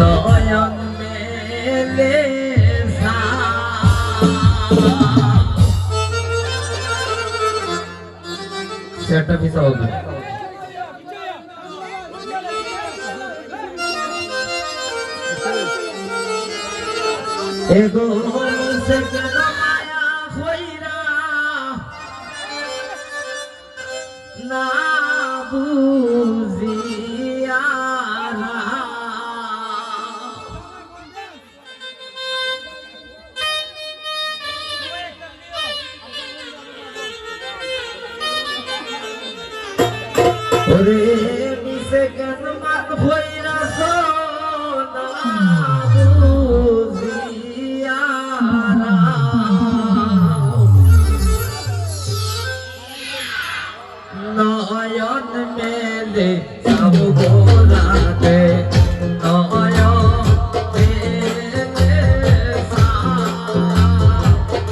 নয়ন মেলে সেটা পিছা হবে এগো সে কেন মায়া হইরা না বুঝিয়া ওরে মিশে কেন মান হইরা সোনা বুঝিয়া নয়ন মেলে সব গোলাতে নয়ন মেলে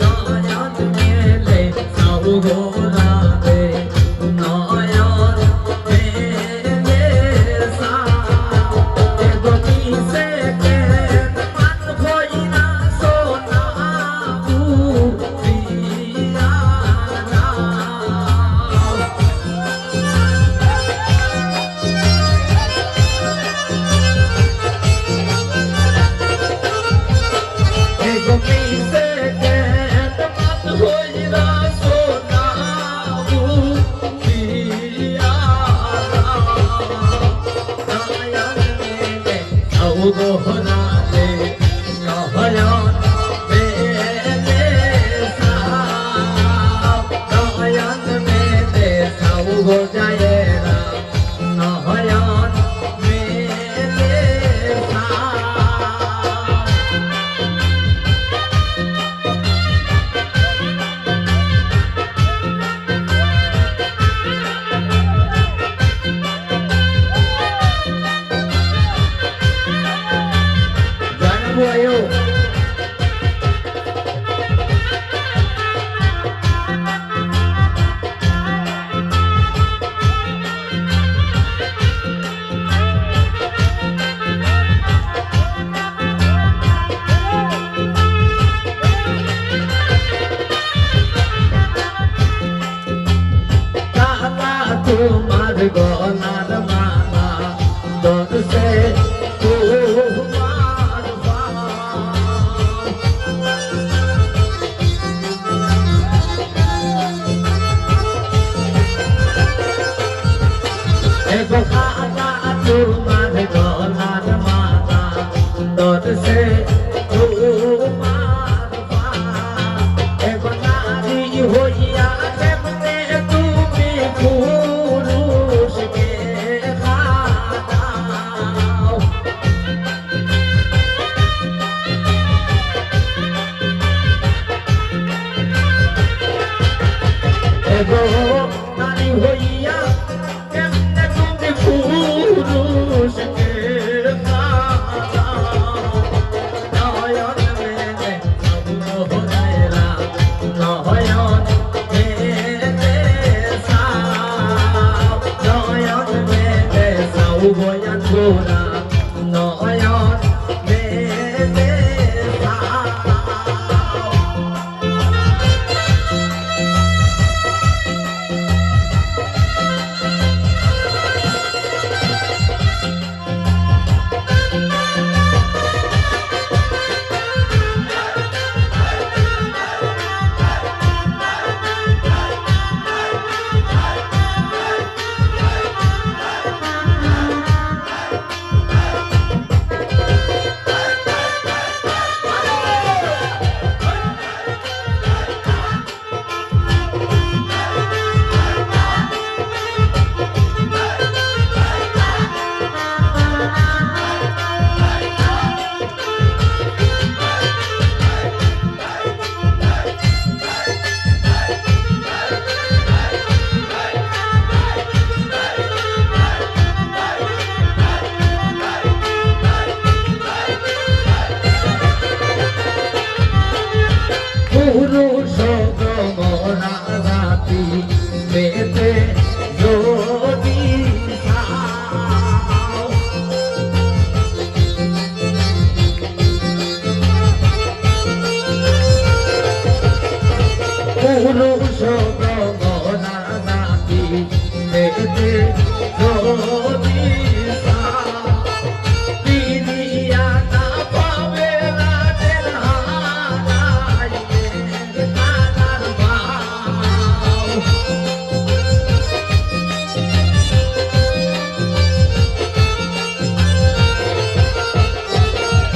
নয়ন মেলে সব গোলাতে নয়ন মেলে এগো মিশে কেন মান হইরা সোনা বুঝিয়া গোহরালে নয়ন মেলে নয়ন মেলে সাউ গো যায়েরা নয়ন মেলে ayo kala tumar golar mala dor se তোমার গলার মালা তোর সে তোমার এগো নারী হইয়া কেমনে তুমি পুরুষকে খাও এগো নারী হইয়া কেমনে তুমি পুরুষকে নয়ন মেলে সব গোহরাইরা নয়ন মেলে নয়ন মেলে সাউ বয়ান গোরা নয়ন মেলে পুরুষ গমরা রাতি বেতে যদি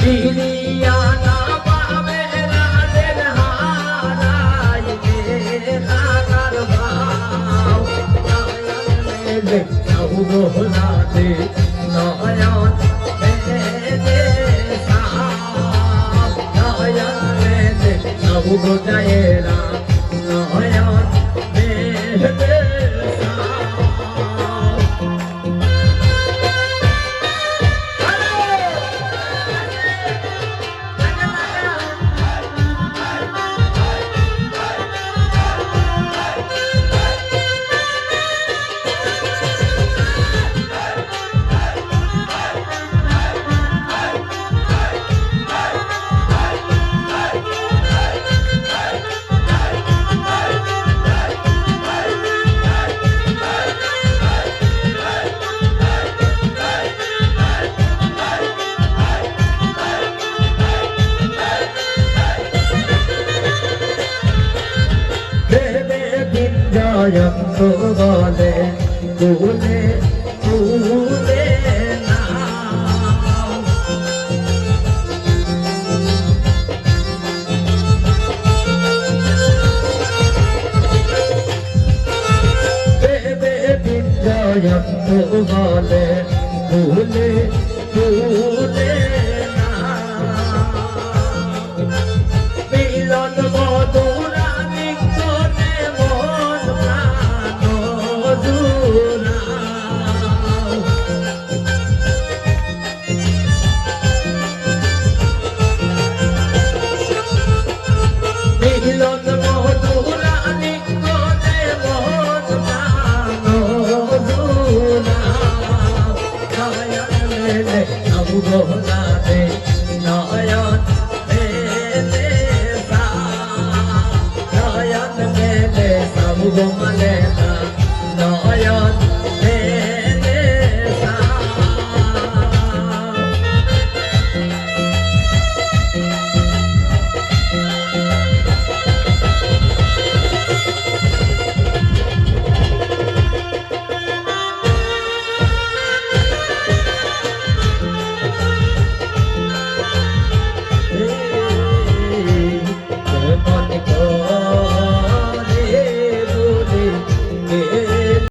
ফিরিয়া না পাবে রাজের হারাইবে রাজার ভাও নয়নে সৌরভরাতে নয়ন মেলে সাপ নয়নে সৌরভরায়েরা নয়ন মেলে জয়ন্ত বলে তুলে তুলে নাও দেবে দিন জয়ন্ত বলে তুলে তুলে নাও মিলন মধুরা নিকটে মন প্রাণ জুড়াও মিলন মধুরা নিকটে মন প্রাণ জুড়াও নয়ন মেলে সৌরভরাতে নয়ন মেলে নয়ন মেলে সৌরভরাতে